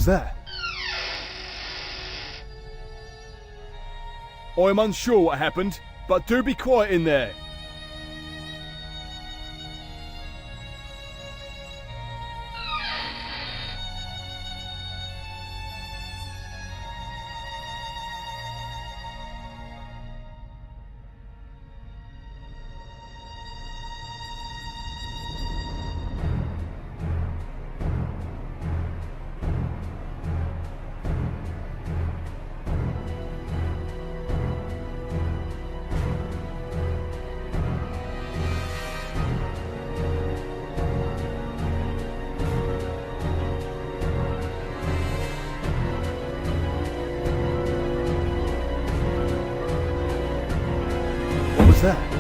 was that? I'm unsure what happened, but do be quiet in there. What was that?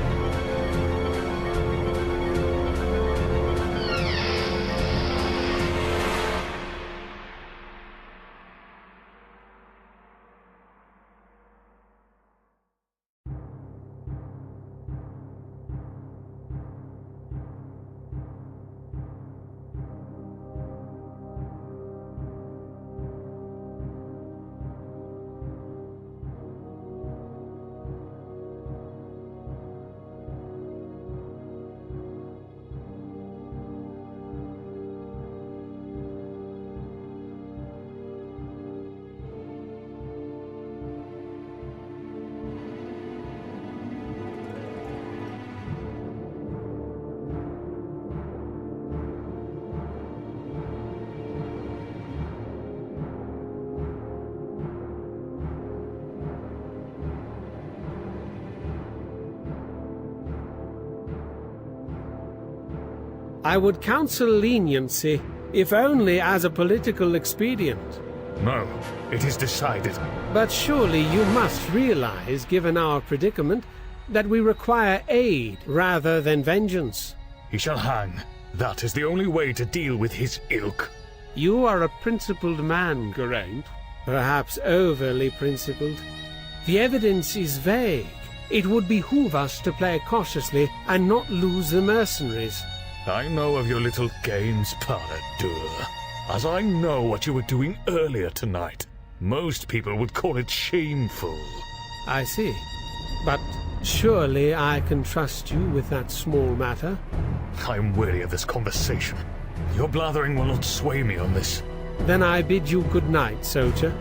I would counsel leniency, if only as a political expedient. No, it is decided. But surely you must realize, given our predicament, that we require aid rather than vengeance. He shall hang. That is the only way to deal with his ilk. You are a principled man, Geraint. Perhaps overly principled. The evidence is vague. It would behoove us to play cautiously and not lose the mercenaries. I know of your little games, Paradur. As I know what you were doing earlier tonight. Most people would call it shameful. I see. But surely I can trust you with that small matter? I'm weary of this conversation. Your blathering will not sway me on this. Then I bid you good night, soldier.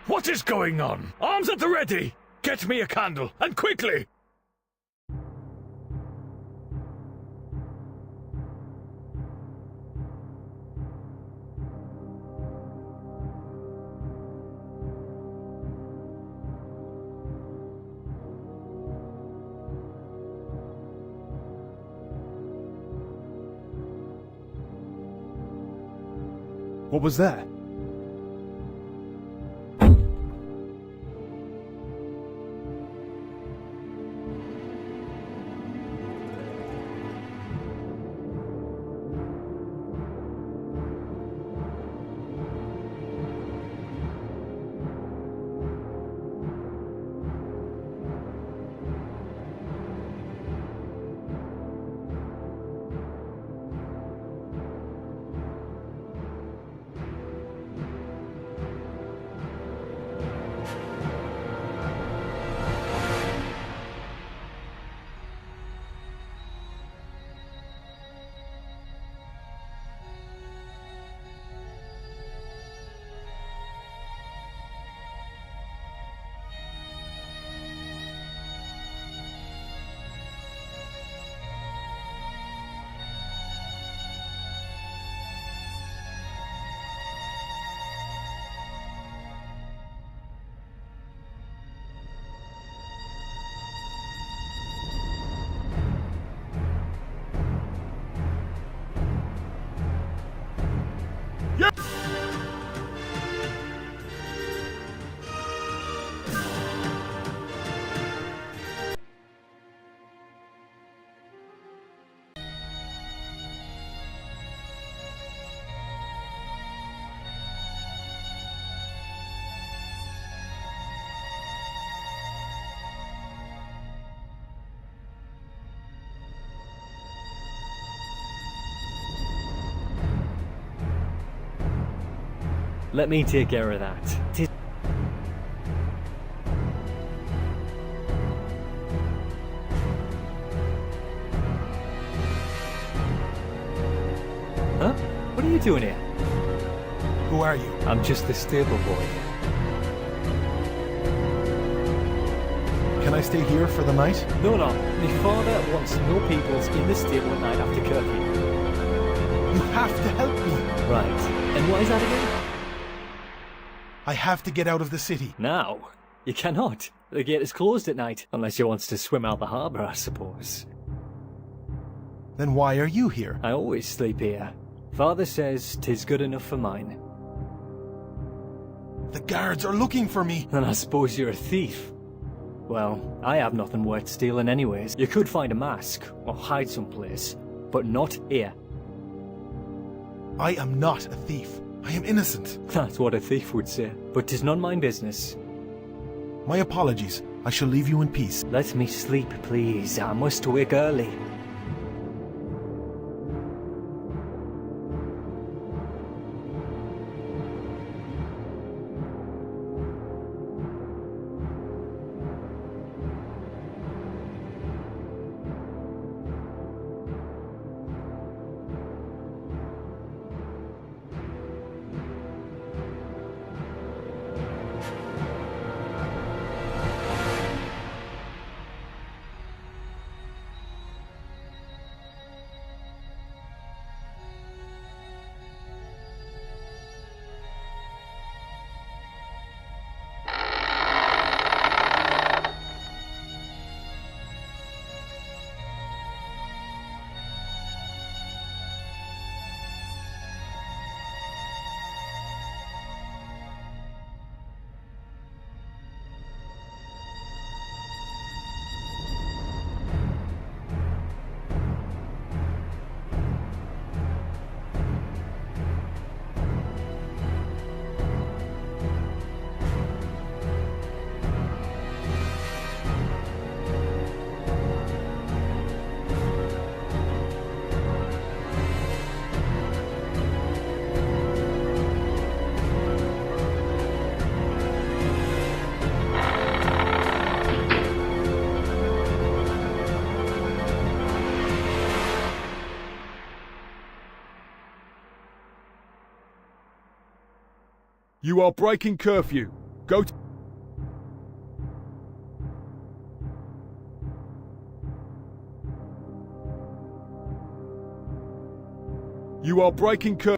What is going on? Arms at the ready! Get me a candle, and quickly! What was that? let me take care of that. Huh? What are you doing here? Who are you? I'm just the stable boy. Can I stay here for the night? No, my father wants no peoples in the stable at night after curfew. You have to help me. Right. And what is that again? I have to get out of the city. Now? You cannot. The gate is closed at night, unless you want to swim out the harbour, I suppose. Then why are you here? I always sleep here. Father says 'tis good enough for mine. The guards are looking for me. Then I suppose you're a thief. Well, I have nothing worth stealing anyways. You could find a mask, or hide someplace, but not here. I am not a thief. I am innocent. That's what a thief would say, but 'tis none mine business. My apologies. I shall leave you in peace. Let me sleep, please. I must wake early. You are breaking curfew. Go to... You are breaking curfew.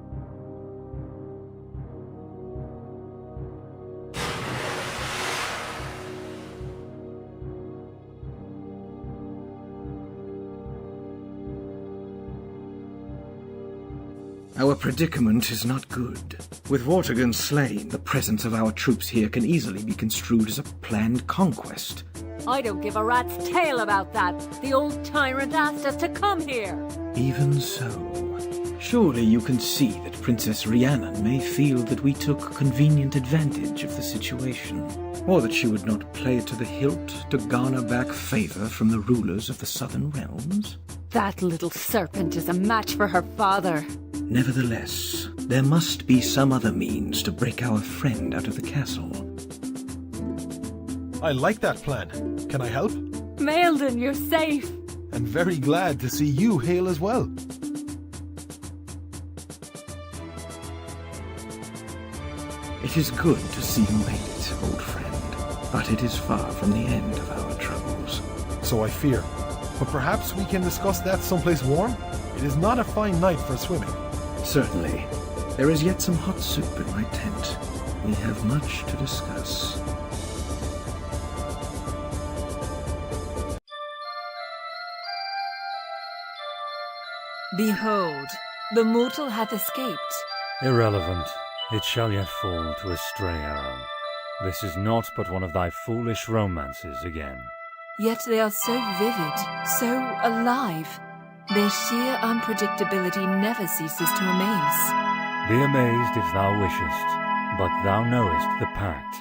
Our predicament is not good. With Vortigern slain, the presence of our troops here can easily be construed as a planned conquest. I don't give a rat's tail about that. The old tyrant asked us to come here. Even so, surely you can see that Princess Rhiannon may feel that we took convenient advantage of the situation, or that she would not play it to the hilt to garner back favor from the rulers of the Southern Realms. That little serpent is a match for her father. Nevertheless, there must be some other means to break our friend out of the castle. I like that plan. Can I help? Maelden, you're safe. I'm very glad to see you hail as well. It is good to see you made it, old friend, but it is far from the end of our troubles. So I fear. But perhaps we can discuss that someplace warm? It is not a fine night for swimming. Certainly. There is yet some hot soup in my tent. We have much to discuss. Behold, the mortal hath escaped. Irrelevant. It shall yet fall to a stray arrow. This is naught but one of thy foolish romances again. Yet they are so vivid, so alive. Their sheer unpredictability never ceases to amaze. Be amazed if thou wishest, but thou knowest the pact.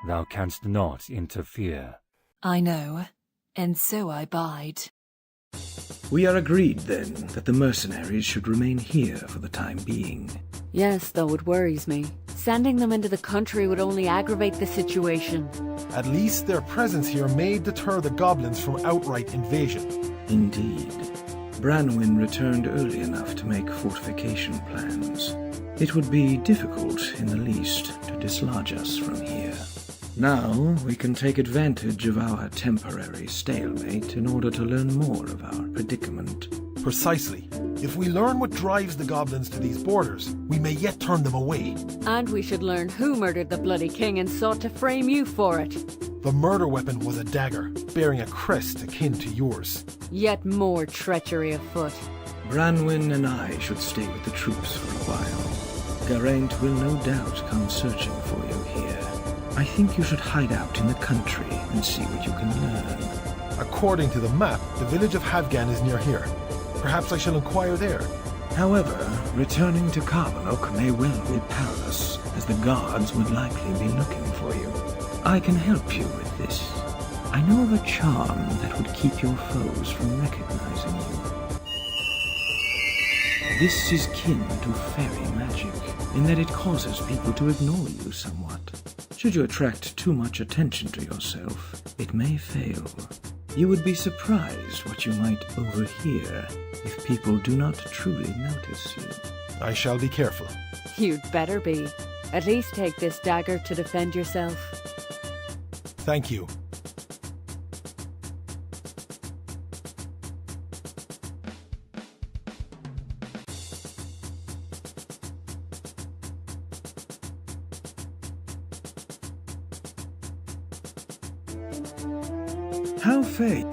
Thou canst not interfere. I know, and so I bide. We are agreed, then, that the mercenaries should remain here for the time being. Yes, though it worries me. Sending them into the country would only aggravate the situation. At least their presence here may deter the goblins from outright invasion. Indeed. Branwyn returned early enough to make fortification plans. It would be difficult, in the least, to dislodge us from here. Now, we can take advantage of our temporary stalemate in order to learn more of our predicament. Precisely. If we learn what drives the goblins to these borders, we may yet turn them away. And we should learn who murdered the bloody king and sought to frame you for it. The murder weapon was a dagger, bearing a crest akin to yours. Yet more treachery afoot. Branwyn and I should stay with the troops for a while. Geraint will no doubt come searching for you here. I think you should hide out in the country and see what you can learn. According to the map, the village of Havgan is near here. Perhaps I shall inquire there. However, returning to Carbanook may well be perilous, as the guards would likely be looking for you. I can help you with this. I know of a charm that would keep your foes from recognizing you. This is kin to fairy magic, in that it causes people to ignore you somewhat. Should you attract too much attention to yourself, it may fail. You would be surprised what you might overhear if people do not truly notice you. I shall be careful. You'd better be. At least take this dagger to defend yourself. Thank you. How fate?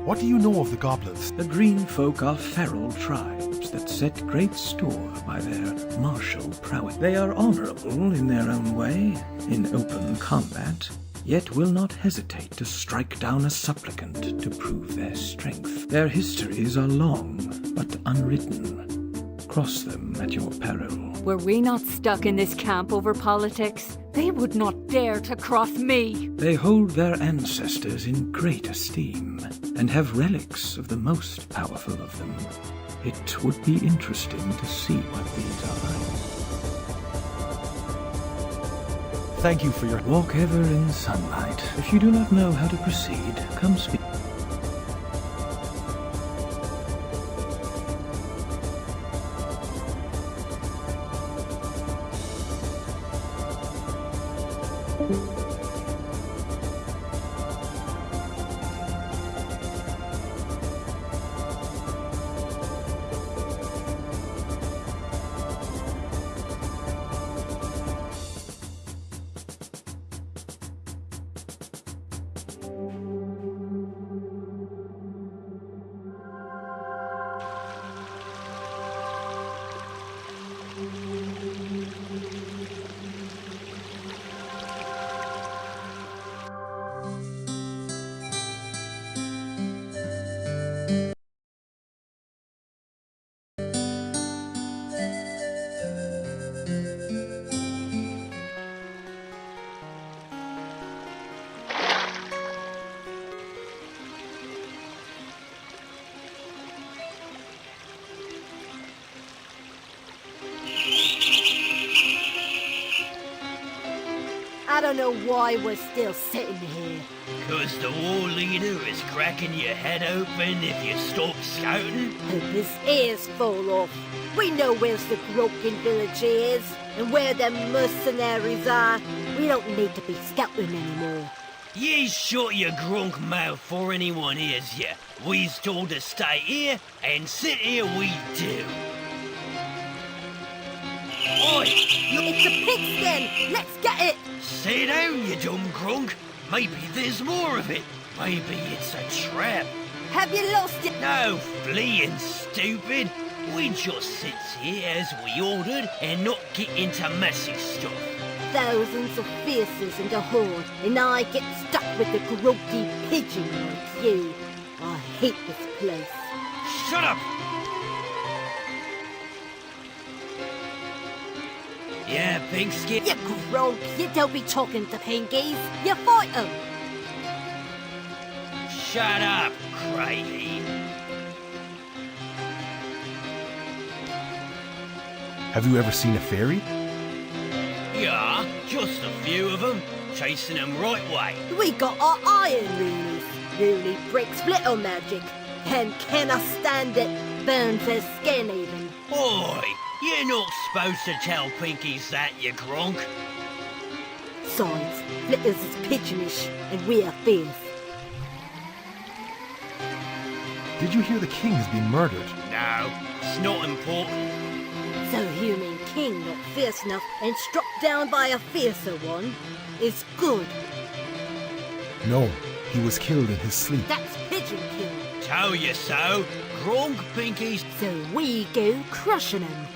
What do you know of the goblins? The green folk are feral tribes that set great store by their martial prowess. They are honorable in their own way, in open combat, yet will not hesitate to strike down a supplicant to prove their strength. Their histories are long, but unwritten. Cross them at your peril. Were we not stuck in this camp over politics, they would not dare to cross me. They hold their ancestors in great esteem, and have relics of the most powerful of them. It would be interesting to see what these are like. Thank you for your... Walk ever in sunlight. If you do not know how to proceed, come speak. I don't know why we're still sitting here. 'Cause the war leader is cracking your head open if you stop scouting? Hope his ears fall off. We know where's the broken village is, and where them mercenaries are. We don't need to be scouting anymore. Ye shut your grunk mouth for anyone hears you. We's told to stay here, and sit here we do. Oi! It's a pigskin! Let's get it! Sit down, you dumb grunk. Maybe there's more of it. Maybe it's a trap. Have you lost it? No fleeing, stupid. We just sit here as we ordered and not get into messy stuff. Thousands of fierces in the horde, and I get stuck with the groggy pigeon like you. I hate this place. Shut up! Yeah, pigskin. You grog, you don't be talking to pinkies. You fight 'em. Shut up, Craigie. Have you ever seen a fairy? Yeah, just a few of them, chasing them right way. We got our iron runes. Rooney breaks splitter magic. And can I stand it? Burns her skin even. Oi, you're not supposed to tell Pinkies that, you gronk. Besides, Splitters is pigeonish and we're fierce. Did you hear the king has been murdered? No, it's not important. So human king not fierce enough and struck down by a fiercer one is good. No, he was killed in his sleep. That's pigeon kill. Tell you so. Gronk Pinkies. So we go crushing him.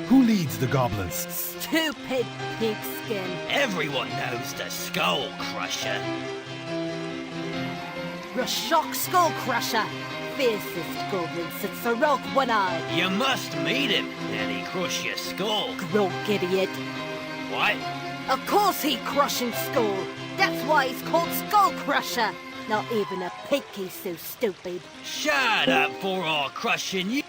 Who leads the goblins? Stupid pigskin. Everyone knows the Skull Crusher. Rashok Skull Crusher. Fiercest goblin since the rock one-eyed. You must meet him, and he crush your skull. Gronk idiot. What? Of course he crushing skull. That's why he's called Skull Crusher. Not even a Pinky's so stupid. Shut up for our crushing you.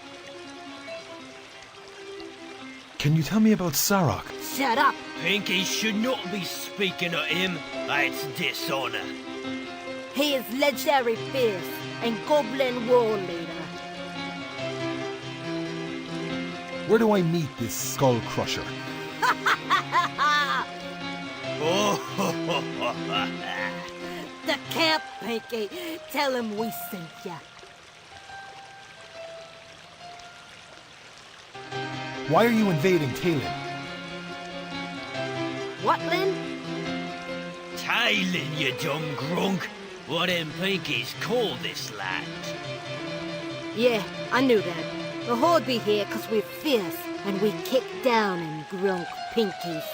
Can you tell me about Sarok? Shut up. Pinky should not be speaking of him. That's dishonor. He is legendary fierce and goblin war leader. Where do I meet this skull crusher? The camp, Pinky. Tell him we sent ya. Why are you invading Talon? What, Lynn? Talon, you dumb grunk. What them Pinkies call this land. Yeah, I knew that. The Horde be here 'cause we're fierce and we kick down and grunk Pinkies.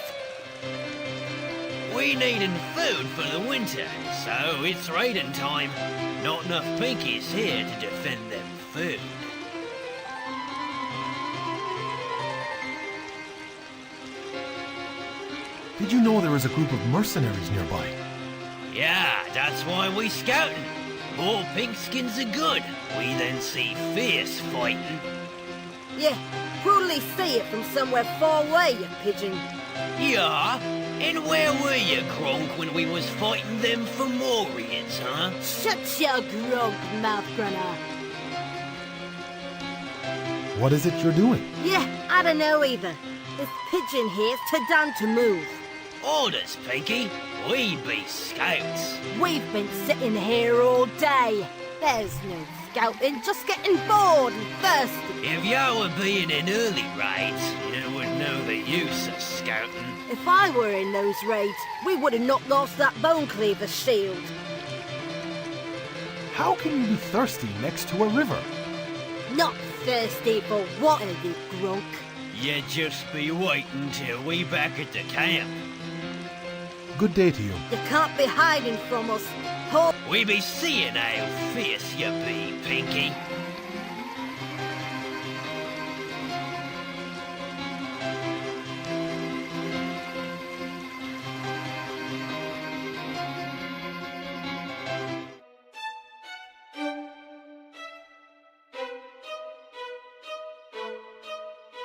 We needin' food for the winter, so it's raiding time. Not enough Pinkies here to defend them food. Did you know there was a group of mercenaries nearby? Yeah, that's why we scouting. More pinkskins are good. We then see fierce fighting. Yeah, probably see it from somewhere far away, you pigeon. Yeah, and where were you, Gronk, when we was fighting them Fomorians, huh? Shut your grunk mouth, Grunner. What is it you're doing? Yeah, I don't know either. This pigeon here's too done to move. Orders, Pinky. We be scouts. We've been sitting here all day. There's no scouting, just getting bored and thirsty. If you were being in early raids, you would know the use of scouting. If I were in those raids, we would have not lost that Bone Cleaver shield. How can you be thirsty next to a river? Not thirsty for water, you grunk. You just be waiting till we back at the camp. Good day to you. You can't be hiding from us. Ho We be seeing how fierce you be, Pinky.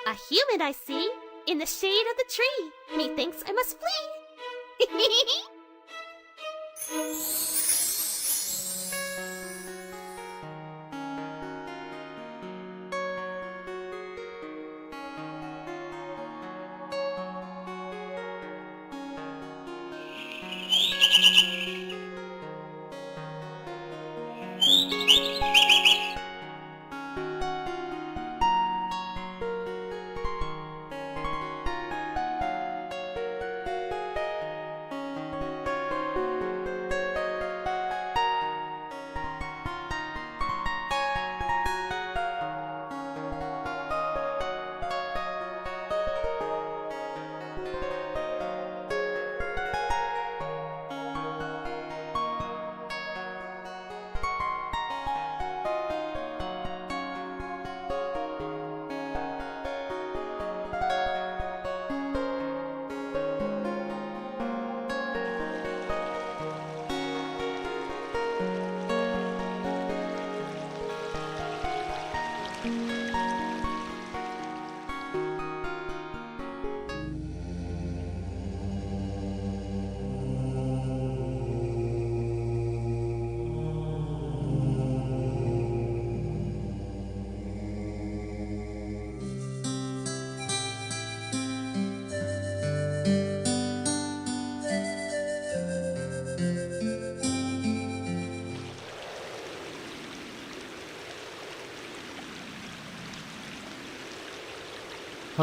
A human I see, in the shade of the tree. Methinks I must flee.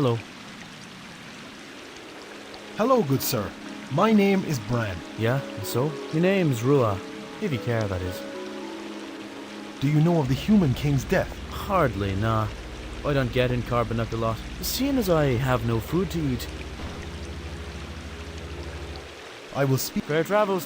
Hello. Hello, good sir. My name is Bran. Yeah, and so? Your name's Rua. If you care, that is. Do you know of the human king's death? Hardly, nah. I don't get in Carbonuk a lot, seeing as I have no food to eat. I will speak. Fair travels.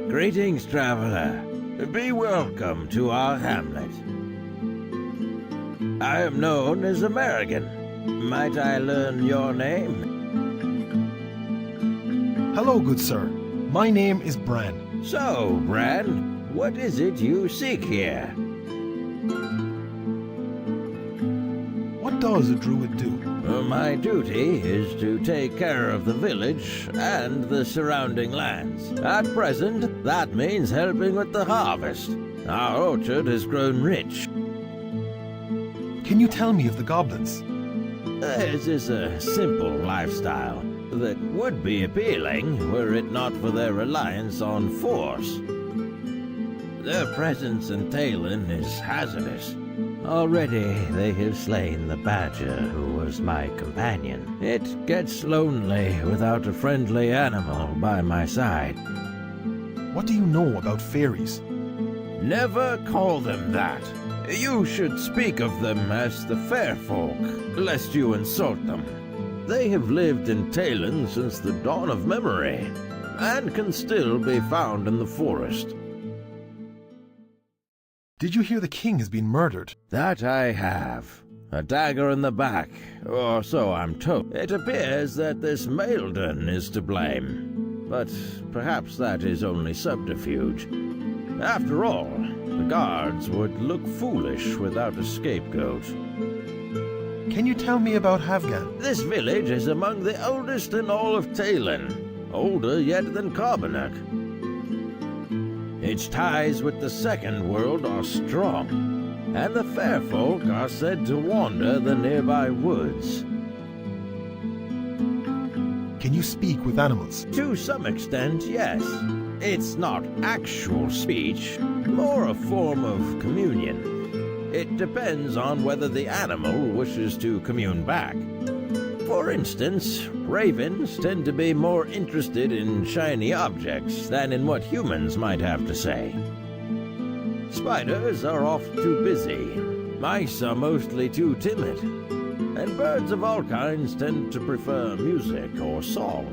Greetings, traveler. Be welcome to our hamlet. I am known as American. Might I learn your name? Hello, good sir. My name is Bran. So, Bran, what is it you seek here? What does a druid do? My duty is to take care of the village and the surrounding lands. At present, that means helping with the harvest. Our orchard has grown rich. Can you tell me of the goblins? Theirs is a simple lifestyle that would be appealing were it not for their reliance on force. Their presence in Talon is hazardous. Already they have slain the badger who was my companion. It gets lonely without a friendly animal by my side. What do you know about fairies? Never call them that. You should speak of them as the fair folk, lest you insult them. They have lived in Talon since the dawn of memory, and can still be found in the forest. Did you hear the king has been murdered? That I have. A dagger in the back, or so I'm told. It appears that this Maelden is to blame, but perhaps that is only subterfuge. After all, the guards would look foolish without a scapegoat. Can you tell me about Havgan? This village is among the oldest in all of Talon, older yet than Carbonuk. Its ties with the second world are strong, and the fair folk are said to wander the nearby woods. Can you speak with animals? To some extent, yes. It's not actual speech, more a form of communion. It depends on whether the animal wishes to commune back. For instance, ravens tend to be more interested in shiny objects than in what humans might have to say. Spiders are oft too busy, mice are mostly too timid, and birds of all kinds tend to prefer music or song.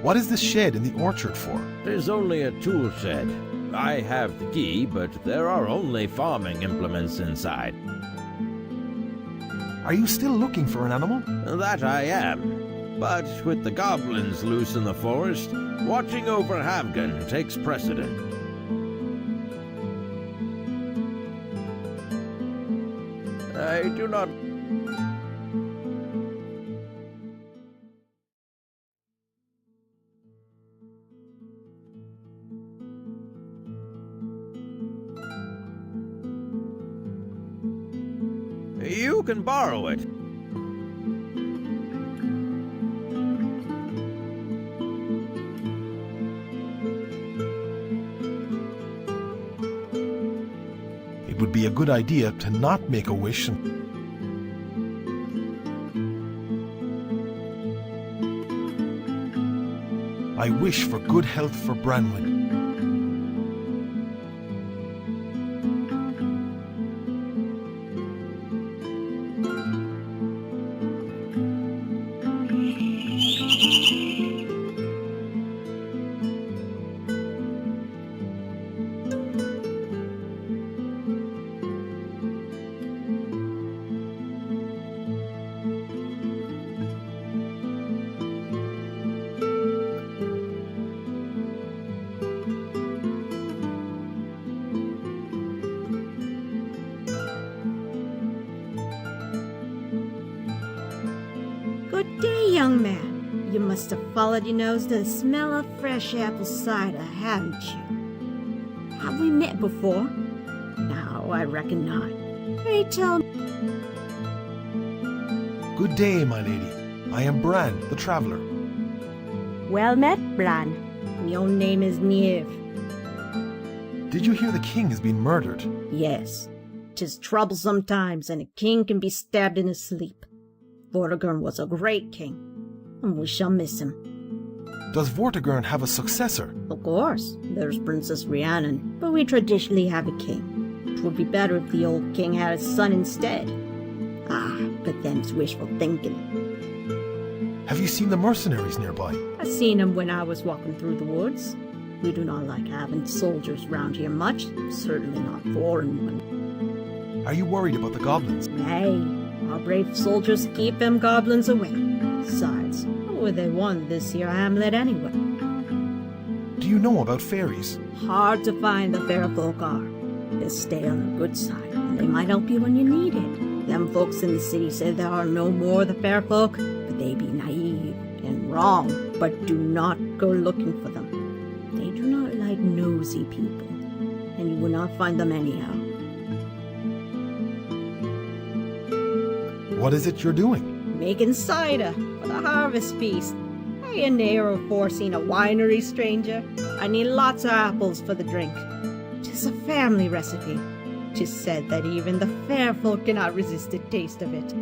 What is this shed in the orchard for? It is only a tool shed. I have the key, but there are only farming implements inside. Are you still looking for an animal? That I am. But with the goblins loose in the forest, watching over Havgan takes precedent. I do not... You can borrow it. It would be a good idea to not make a wish I wish for good health for Branwen. young man, you must have followed your nose to the smell of fresh apple cider, haven't you? Have we met before? No, I reckon not. Pray tell me. Good day, my lady. I am Bran, the traveller. Well met, Bran. Your name is Niamh. Did you hear the king has been murdered? Yes. 'Tis troublesome times, and a king can be stabbed in his sleep. Vortigern was a great king, and we shall miss him. Does Vortigern have a successor? Of course, there's Princess Rhiannon, but we traditionally have a king. It would be better if the old king had a son instead. Ah, but then it's wishful thinking. Have you seen the mercenaries nearby? I seen them when I was walking through the woods. We do not like having soldiers round here much, certainly not foreign ones. Are you worried about the goblins? Nay, our brave soldiers keep them goblins away. Besides, how would they want this here hamlet anyway? Do you know about fairies? Hard to find the fair folk are. They stay on the good side, and they might help you when you need it. Them folks in the city say there are no more the fair folk, but they be naive and wrong, but do not go looking for them. They do not like nosy people, and you will not find them anyhow. What is it you're doing? Making cider for the harvest feast. I ain't near forcing a winery, stranger. I need lots of apples for the drink. 'Tis a family recipe. 'Tis said that even the fair folk cannot resist the taste of it.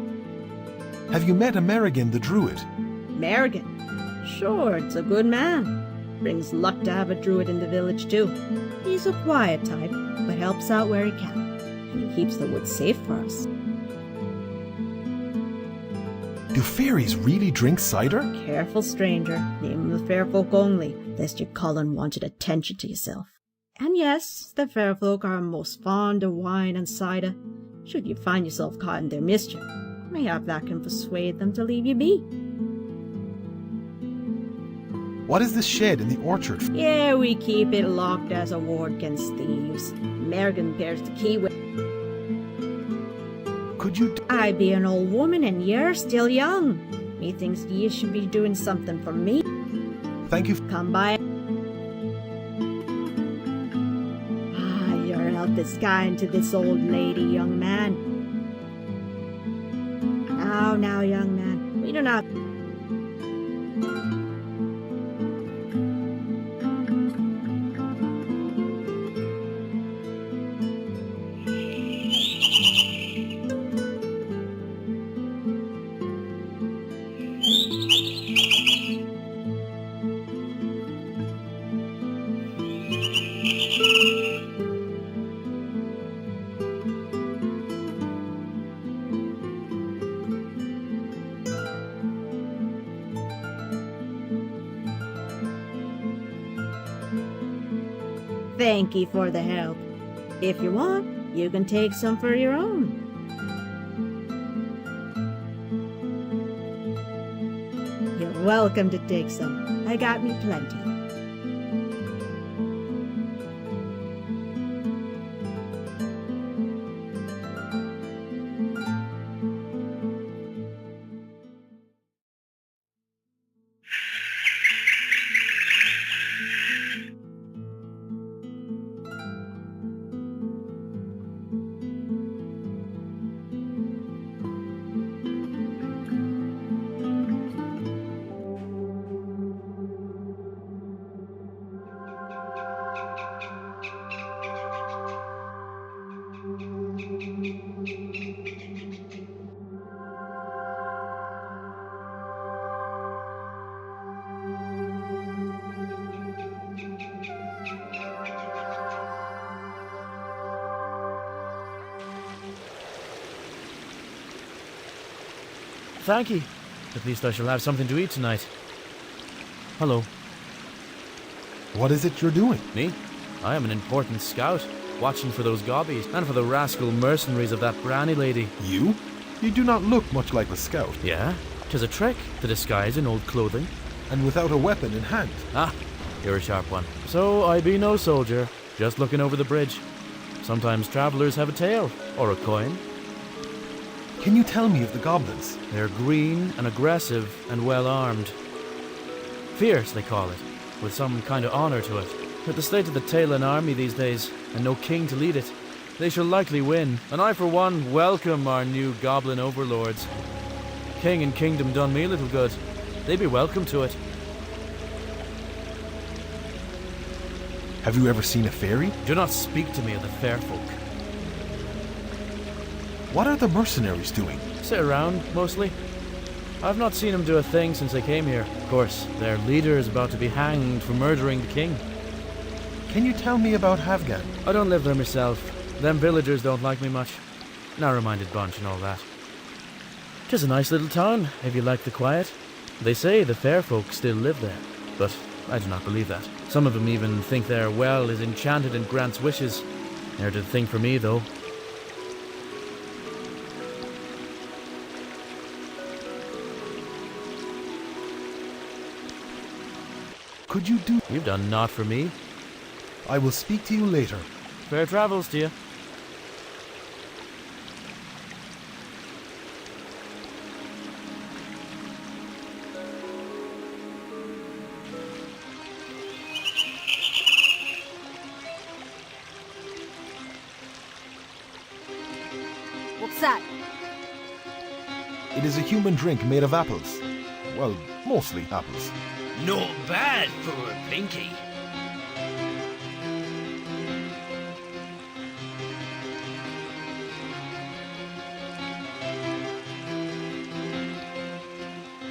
Have you met Amerigan the Druid? Merrigan? Sure, it's a good man. Brings luck to have a druid in the village, too. He's a quiet type, but helps out where he can. And he keeps the woods safe for us. Do fairies really drink cider? Careful, stranger. Name the fair folk only, lest your Cullen wanted attention to yourself. And yes, the fair folk are most fond of wine and cider. Should you find yourself caught in their mischief, mayhap that can persuade them to leave you be. What is this shed in the orchard? Yeah, we keep it locked as a ward against thieves. Merrigan bears the key with. Could you... I be an old woman and you're still young. Methinks ye should be doing something for me. Thank you. Come by. Ah, your help is kind to this old lady, young man. Now, young man, we do not... Thank you for the help. If you want, you can take some for your own. You're welcome to take some. I got me plenty. Thank ye. At least I shall have something to eat tonight. Hello. What is it you're doing? Me? I am an important scout, watching for those gobbies and for the rascal mercenaries of that Branny lady. You? You do not look much like a scout. Yeah, 'tis a trick to disguise in old clothing. And without a weapon in hand. Ah, you're a sharp one. So I be no soldier, just looking over the bridge. Sometimes travellers have a tale, or a coin. Can you tell me of the goblins? They're green and aggressive and well armed. Fierce, they call it, with some kind of honor to it. With the state of the Talon army these days, and no king to lead it, they shall likely win, and I for one welcome our new goblin overlords. King and kingdom done me little good. They be welcome to it. Have you ever seen a fairy? Do not speak to me of the fair folk. What are the mercenaries doing? Sit around, mostly. I've not seen them do a thing since they came here. Of course, their leader is about to be hanged for murdering the king. Can you tell me about Havgan? I don't live there myself. Them villagers don't like me much. Narrow-minded bunch and all that. 'Tis a nice little town, if you like the quiet. They say the fair folk still live there, but I do not believe that. Some of them even think their well is enchanted and grants wishes. Ne'er did a thing for me, though. Could you do... You've done naught for me. I will speak to you later. Fair travels to you. What's that? It is a human drink made of apples. Well, mostly apples. Not bad for a Pinky.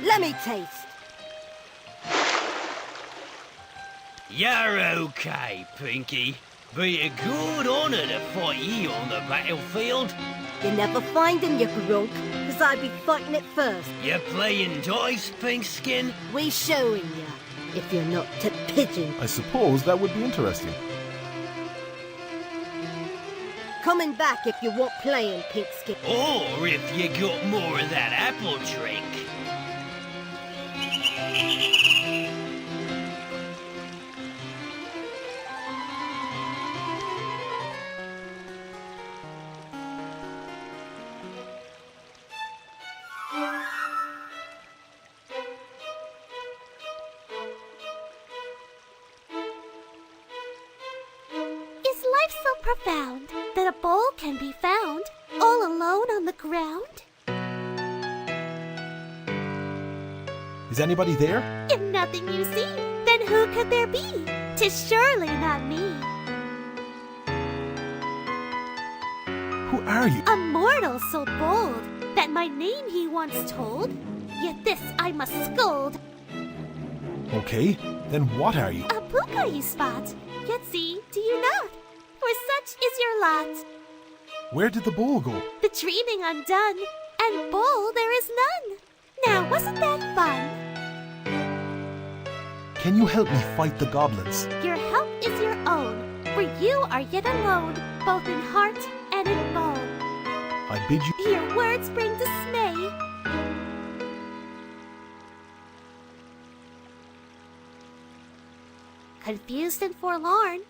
Let me taste. You're okay, Pinky. Be a good honor to fight you on the battlefield. You never find him, you grunk, because I'd be fighting it first. You playing dice, Pinkskin? We showing ya, if you're not to pigeon. I suppose that would be interesting. Coming back if you want playing, Pinkskin. Or if you got more of that apple drink. Is life so profound that a bowl can be found all alone on the ground? Is anybody there? If nothing you see, then who could there be? 'Tis surely not me. Who are you? A mortal so bold that my name he once told, yet this I must scold. Okay, then what are you? A puka you spot, yet see, do you not? For such is your lot. Where did the bowl go? The dreaming undone, and bowl there is none. Now, wasn't that fun? Can you help me fight the goblins? Your help is your own, for you are yet alone, both in heart and in bone. I bid you... Your words bring dismay. Confused and forlorn,